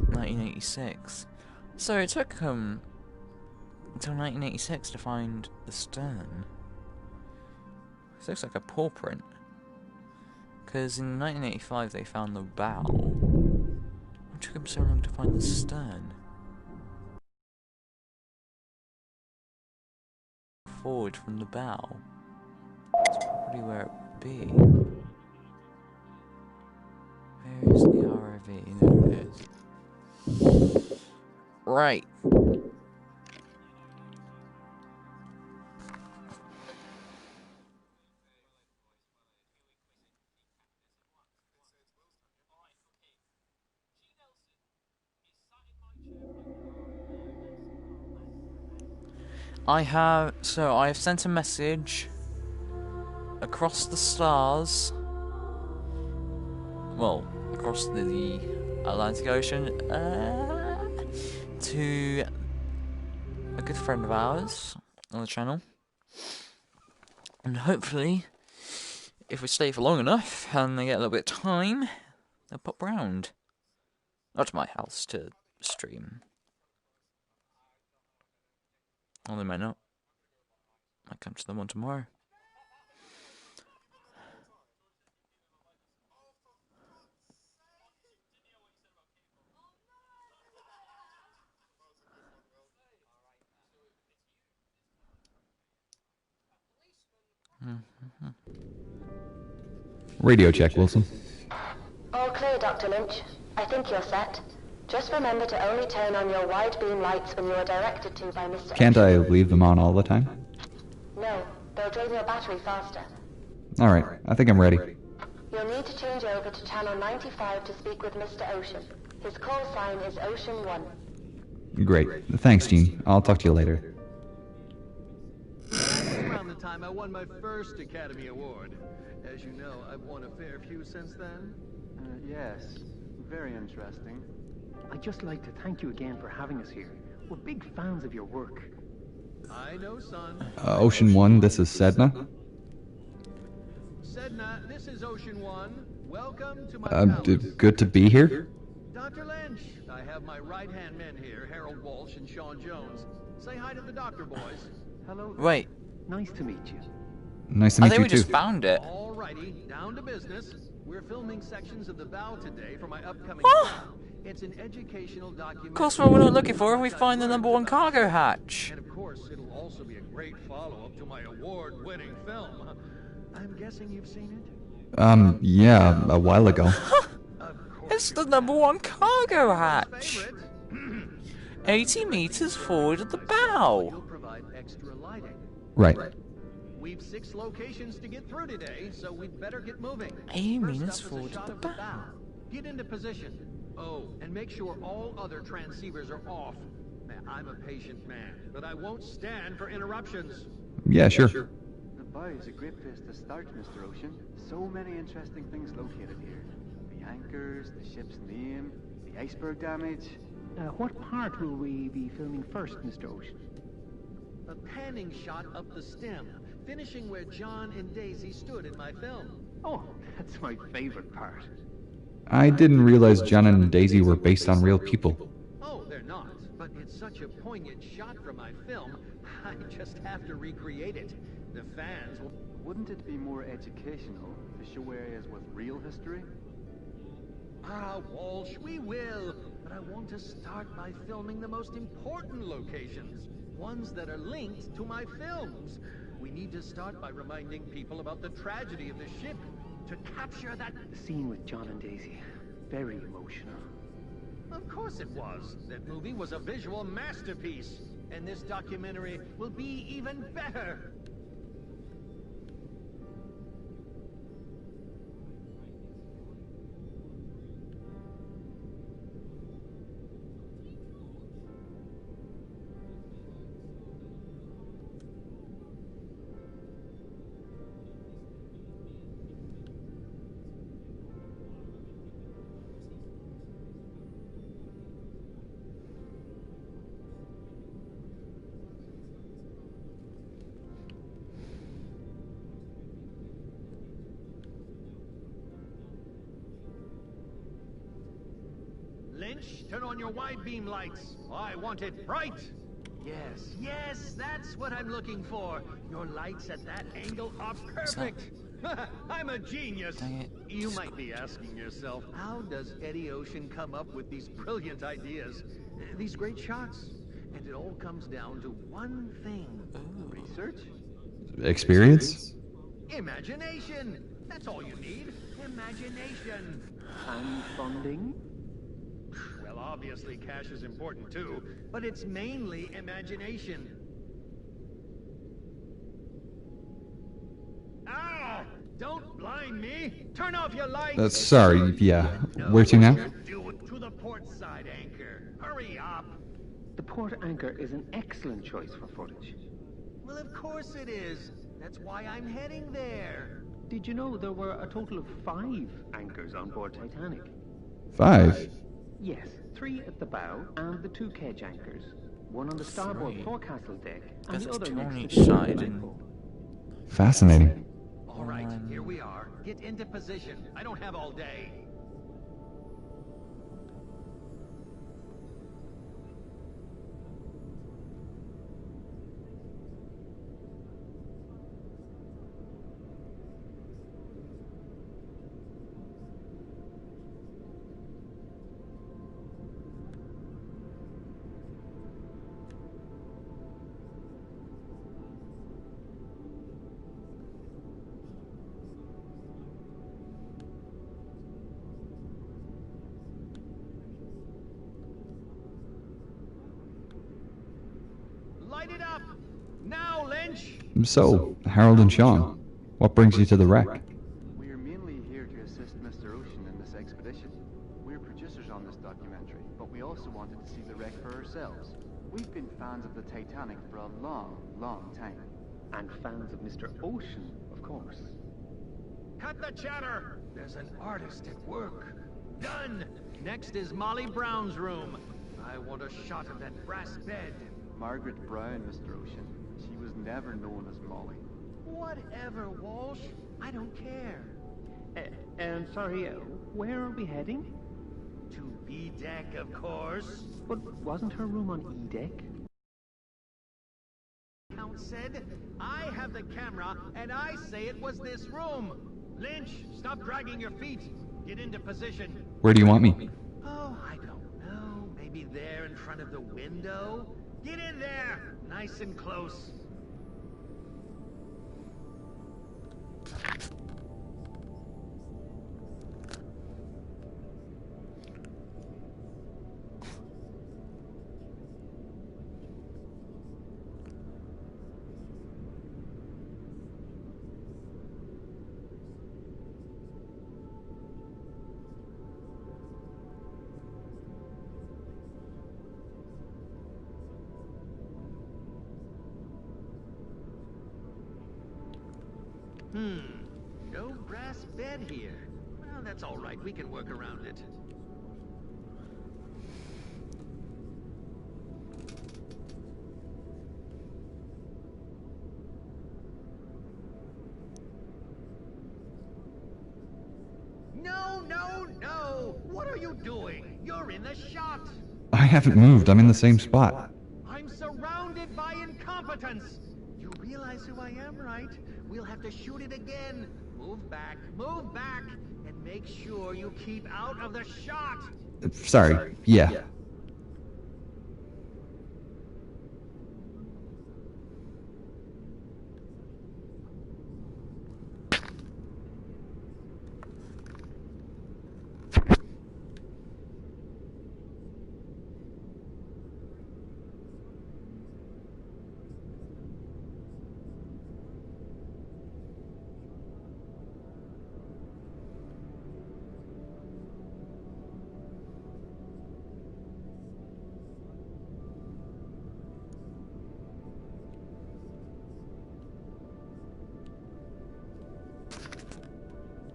1986. So it took until 1986 to find the stern. This looks like a paw print. Because in 1985 they found the bow. What took them so long to find the stern? Forward from the bow. That's probably where it would be. Where is the ROV? There it is. Right. I have sent a message across the stars, well, across the Atlantic Ocean, to a good friend of ours on the channel, and hopefully, if we stay for long enough and they get a little bit of time, they'll pop round. Not to my house, to stream. Or they might not. Might come to the one tomorrow. Radio check, Wilson. All clear, Dr. Lynch. I think you're set. Just remember to only turn on your wide beam lights when you are directed to by Mr. Can't I leave them on all the time? No, they'll drain your battery faster. Alright, I think I'm ready. You'll need to change over to channel 95 to speak with Mr. Ocean. His call sign is Ocean 1. Great. Thanks, Gene. I'll talk to you later. Around the time I won my first Academy Award. As you know, I've won a fair few since then. Yes. Very interesting. I'd just like to thank you again for having us here. We're big fans of your work. I know, son. Ocean 1, this is Sedna. Sedna, this is Ocean 1. Welcome to my Good to be here. Dr. Lynch, I have my right-hand men here, Harold Walsh and Sean Jones. Say hi to the doctor, boys. Hello. Wait. Nice to meet you. Nice to meet you, too. I think we just found it. Alrighty, down to business. We're filming sections of the bow today for my upcoming film. It's an educational documentary. Of course, what we're not looking for if we find the #1 cargo hatch. And of course, it'll also be a great follow-up to my award-winning film. I'm guessing you've seen it? Yeah, a while ago. It's the #1 cargo hatch. 80 meters forward of the bow. You'll provide extra lighting. Right. We've 6 locations to get through today, so we'd better get moving. 80 meters forward of the bow. Get into position. Oh, and make sure all other transceivers are off. Now, I'm a patient man, but I won't stand for interruptions. Yeah, sure. The bow is a great place to start, Mr. Ocean. So many interesting things located here. The anchors, the ship's name, the iceberg damage. What part will we be filming first, Mr. Ocean? A panning shot up the stem, finishing where John and Daisy stood in my film. Oh, that's my favorite part. I didn't realize John and Daisy were based on real people. Oh, they're not, but it's such a poignant shot from my film, I just have to recreate it. The fans will... Wouldn't it be more educational to show areas with real history? Ah, Walsh, we will. But I want to start by filming the most important locations. Ones that are linked to my films. We need to start by reminding people about the tragedy of the ship. To capture that... scene with John and Daisy. Very emotional. Of course it was. That movie was a visual masterpiece. And this documentary will be even better. Lynch, turn on your wide beam lights. I want it bright. Yes, yes, that's what I'm looking for. Your lights at that angle are perfect. I'm a genius. Dang it. You might be asking yourself, how does Eddie Ocean come up with these brilliant ideas? These great shots? And it all comes down to one thing. Research? Experience? Imagination! That's all you need. Imagination. And funding? Well, obviously cash is important too, but it's mainly imagination. Ah! Don't blind me! Turn off your lights! Sorry, yeah. Where to now? To the port side anchor. Hurry up! The port anchor is an excellent choice for footage. Well, of course it is. That's why I'm heading there. Did you know there were a total of 5 anchors on board Titanic? 5? Yes, 3 at the bow and the 2 kedge anchors. One on the starboard forecastle deck and the other next to the side. Fascinating. All right, here we are. Get into position. I don't have all day. Light it up! Now, Lynch! So, Harold and Sean, what brings you to the wreck? We are mainly here to assist Mr. Ocean in this expedition. We're producers on this documentary, but we also wanted to see the wreck for ourselves. We've been fans of the Titanic for a long, long time. And fans of Mr. Ocean, of course. Cut the chatter! There's an artist at work. Done! Next is Molly Brown's room. I want a shot of that brass bed. Margaret Brown, Mr. Ocean. She was never known as Molly. Whatever, Walsh. I don't care. Sorry, where are we heading? To B deck, of course. But wasn't her room on E deck? Count said, I have the camera, and I say it was this room. Lynch, stop dragging your feet. Get into position. Where do you want me? Oh, I don't know. Maybe there in front of the window? Get in there! Nice and close. No brass bed here. Well, that's all right. We can work around it. No, no, no! What are you doing? You're in the shot! I haven't moved. I'm in the same spot. I'm surrounded by incompetence! You realize who I am, right? We'll have to shoot it again. Move back, and make sure you keep out of the shot! Sorry, yeah.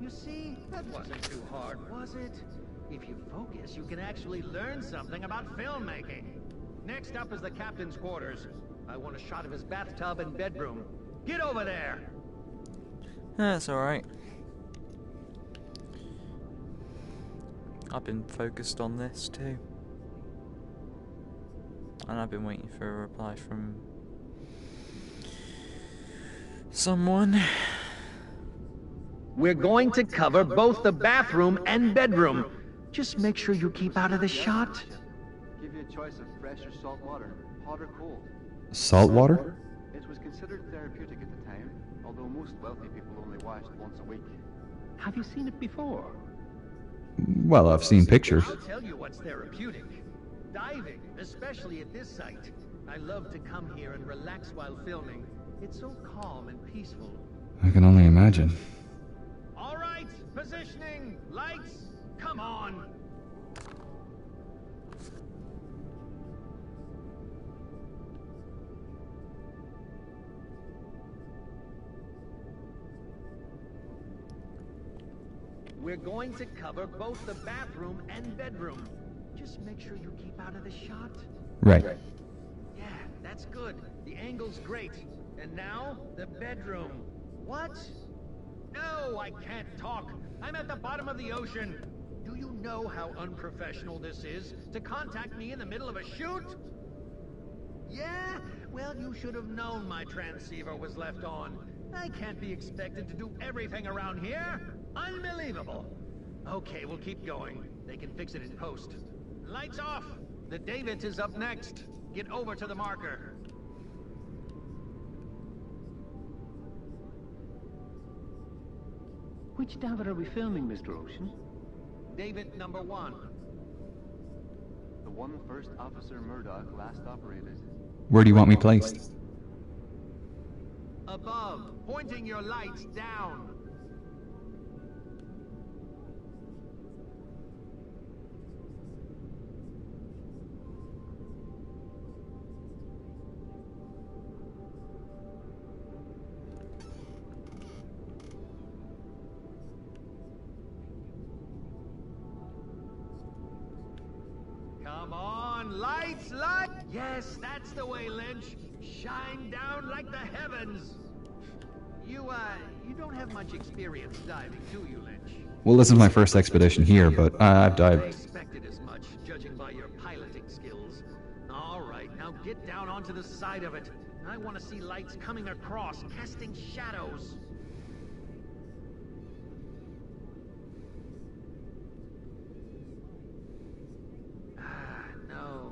You see, that wasn't too hard, was it? If you focus, you can actually learn something about filmmaking. Next up is the captain's quarters. I want a shot of his bathtub and bedroom. Get over there! That's alright. I've been focused on this too. And I've been waiting for a reply from someone. We're going to cover both the bathroom and bedroom. Just make sure you keep out of the shot. Give you a choice of fresh or salt water, hot or cold. Salt water? It was considered therapeutic at the time, although most wealthy people only washed once a week. Have you seen it before? Well, I've seen pictures. I'll tell you what's therapeutic. Diving, especially at this site. I love to come here and relax while filming. It's so calm and peaceful. I can only imagine. All right, positioning, lights, come on. We're going to cover both the bathroom and bedroom. Just make sure you keep out of the shot. Right. Yeah, that's good. The angle's great. And now, the bedroom. What? No, I can't talk. I'm at the bottom of the ocean. Do you know how unprofessional this is? To contact me in the middle of a shoot? Yeah? Well, you should have known my transceiver was left on. I can't be expected to do everything around here. Unbelievable. Okay, we'll keep going. They can fix it in post. Lights off. The Davids is up next. Get over to the marker. Which David are we filming, Mr. Ocean? David number 1. The one First Officer Murdoch last operated. Where do you want me placed? Above, pointing your lights down. Come on, lights, light! Yes, that's the way, Lynch. Shine down like the heavens. You don't have much experience diving, do you, Lynch? Well, this is my first expedition here, but I've I dived. expected as much, judging by your piloting skills. All right, now get down onto the side of it. I want to see lights coming across, casting shadows.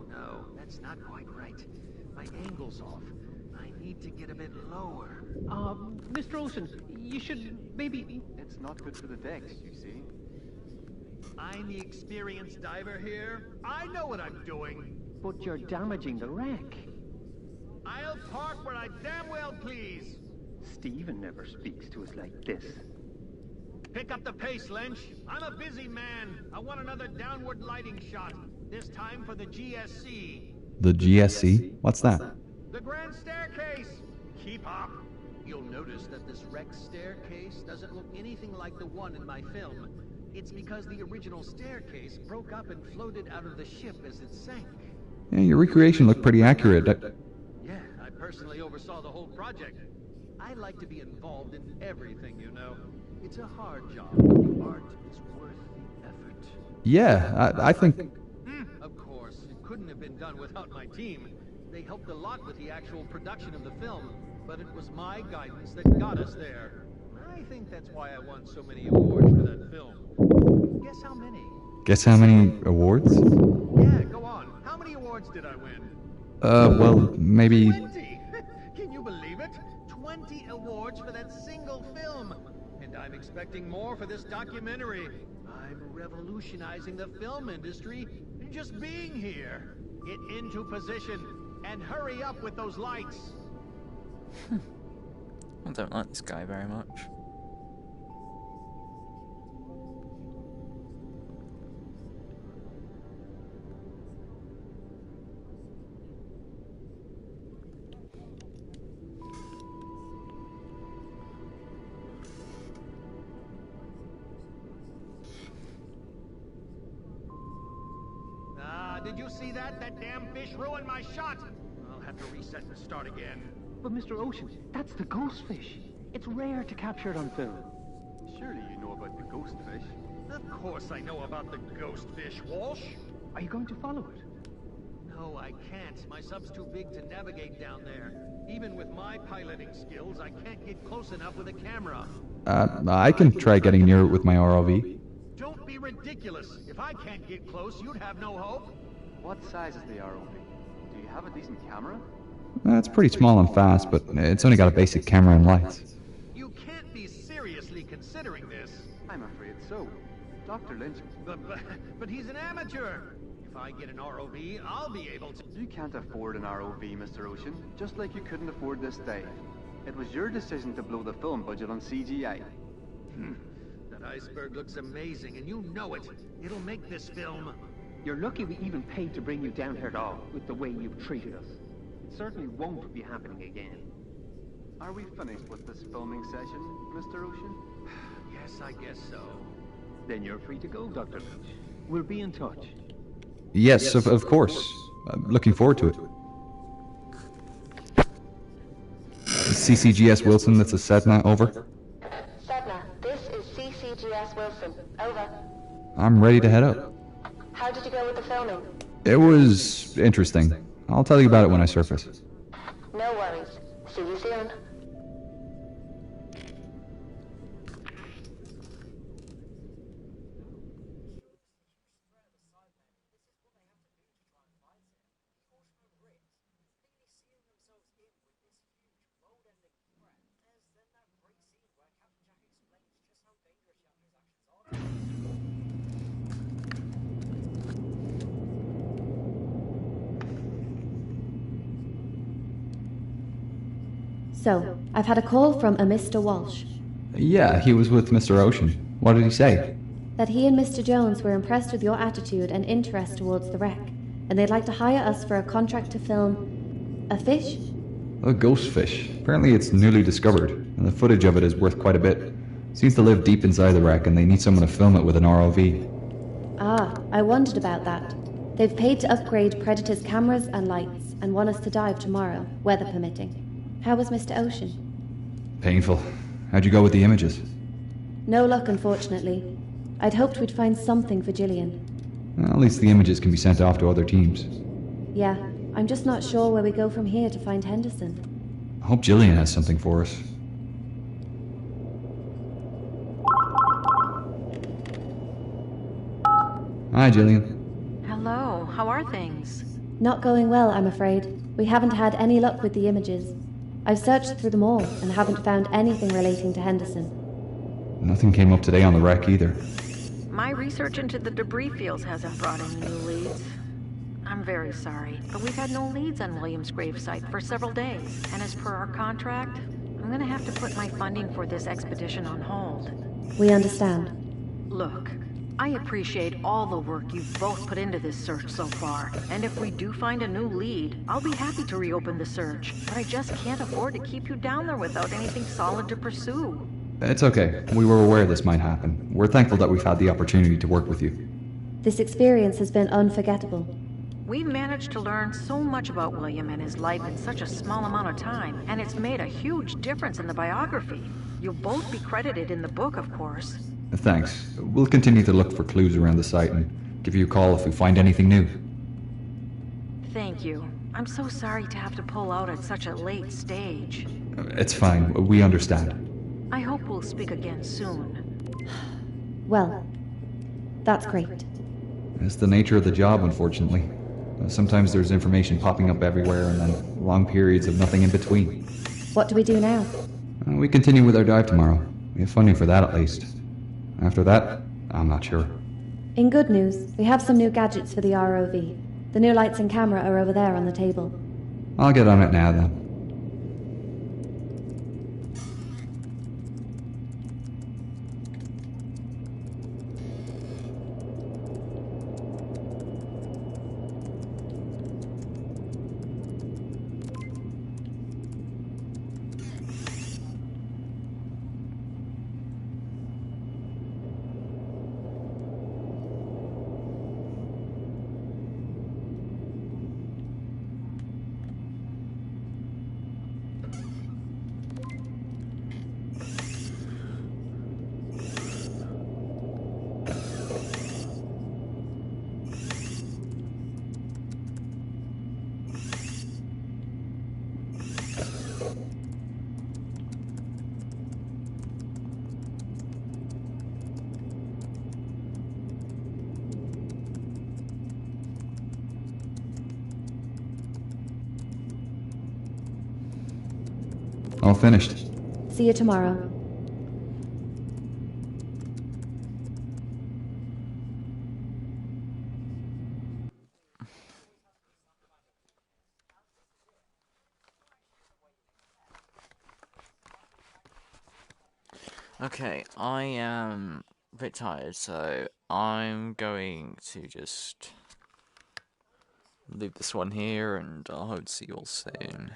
No, that's not quite right. My angle's off. I need to get a bit lower. Mr. Ocean, you should maybe... It's not good for the decks, you see. I'm the experienced diver here. I know what I'm doing. But you're damaging the wreck. I'll park where I damn well please. Stephen never speaks to us like this. Pick up the pace, Lynch. I'm a busy man. I want another downward lighting shot. This time for the GSC. The GSC? What's that? The grand staircase. Keep up. You'll notice that this wreck staircase doesn't look anything like the one in my film. It's because the original staircase broke up and floated out of the ship as it sank. Yeah, your recreation looked pretty accurate. Yeah, I personally oversaw the whole project. I like to be involved in everything, you know. It's a hard job. The art is worth the effort. Yeah, I think... Of course, it couldn't have been done without my team. They helped a lot with the actual production of the film, but it was my guidance that got us there. I think that's why I won so many awards for that film. Guess how many? Guess how many awards? Yeah, go on. How many awards did I win? Well, maybe... 20! Can you believe it? 20 awards for that single film! And I'm expecting more for this documentary. I'm revolutionizing the film industry just being here. Get into position and hurry up with those lights. I don't like this guy very much. Did you see that? That damn fish ruined my shot! I'll have to reset and start again. But Mr. Ocean, that's the ghost fish. It's rare to capture it on film. Surely you know about the ghost fish. Of course I know about the ghost fish, Walsh. Are you going to follow it? No, I can't. My sub's too big to navigate down there. Even with my piloting skills, I can't get close enough with a camera. I can try getting near it with my ROV. Don't be ridiculous. If I can't get close, you'd have no hope. What size is the ROV? Do you have a decent camera? It's pretty small and fast, but it's only got a basic camera and lights. You can't be seriously considering this. I'm afraid so. Dr. Lynch... But he's an amateur. If I get an ROV, I'll be able to... You can't afford an ROV, Mr. Ocean, just like you couldn't afford this day. It was your decision to blow the film budget on CGI. That iceberg looks amazing, and you know it. It'll make this film... You're lucky we even paid to bring you down here at all, with the way you've treated us. It certainly won't be happening again. Are we finished with this filming session, Mr. Ocean? Yes, I guess so. Then you're free to go, Dr. Lynch. We'll be in touch. Yes, of course. Looking forward to it. CCGS Wilson, that's a Sedna, over. Sedna, this is CCGS Wilson. Over. I'm ready to head up. How did you go with the filming? It was interesting. I'll tell you about it when I surface. No worries. See you soon. So, I've had a call from a Mr. Walsh. Yeah, he was with Mr. Ocean. What did he say? That he and Mr. Jones were impressed with your attitude and interest towards the wreck, and they'd like to hire us for a contract to film... a fish? A ghost fish. Apparently it's newly discovered, and the footage of it is worth quite a bit. Seems to live deep inside the wreck, and they need someone to film it with an ROV. Ah, I wondered about that. They've paid to upgrade Predator's cameras and lights, and want us to dive tomorrow, weather permitting. How was Mr. Ocean? Painful. How'd you go with the images? No luck, unfortunately. I'd hoped we'd find something for Gillian. Well, at least the images can be sent off to other teams. Yeah, I'm just not sure where we go from here to find Henderson. I hope Gillian has something for us. Hi, Gillian. Hello, how are things? Not going well, I'm afraid. We haven't had any luck with the images. I've searched through them all and haven't found anything relating to Henderson. Nothing came up today on the wreck either. My research into the debris fields hasn't brought any new leads. I'm very sorry, but we've had no leads on William's gravesite for several days, and as per our contract, I'm gonna have to put my funding for this expedition on hold. We understand. Look, I appreciate all the work you've both put into this search so far, and if we do find a new lead, I'll be happy to reopen the search, but I just can't afford to keep you down there without anything solid to pursue. It's okay. We were aware this might happen. We're thankful that we've had the opportunity to work with you. This experience has been unforgettable. We've managed to learn so much about William and his life in such a small amount of time, and it's made a huge difference in the biography. You'll both be credited in the book, of course. Thanks. We'll continue to look for clues around the site and give you a call if we find anything new. Thank you. I'm so sorry to have to pull out at such a late stage. It's fine. We understand. I hope we'll speak again soon. Well, that's great. It's the nature of the job, unfortunately. Sometimes there's information popping up everywhere and then long periods of nothing in between. What do we do now? We continue with our dive tomorrow. We have funding for that at least. After that, I'm not sure. In good news, we have some new gadgets for the ROV. The new lights and camera are over there on the table. I'll get on it now then. All finished. See you tomorrow. Okay, I am a bit tired, so I'm going to just leave this one here, and I hope to see you all soon.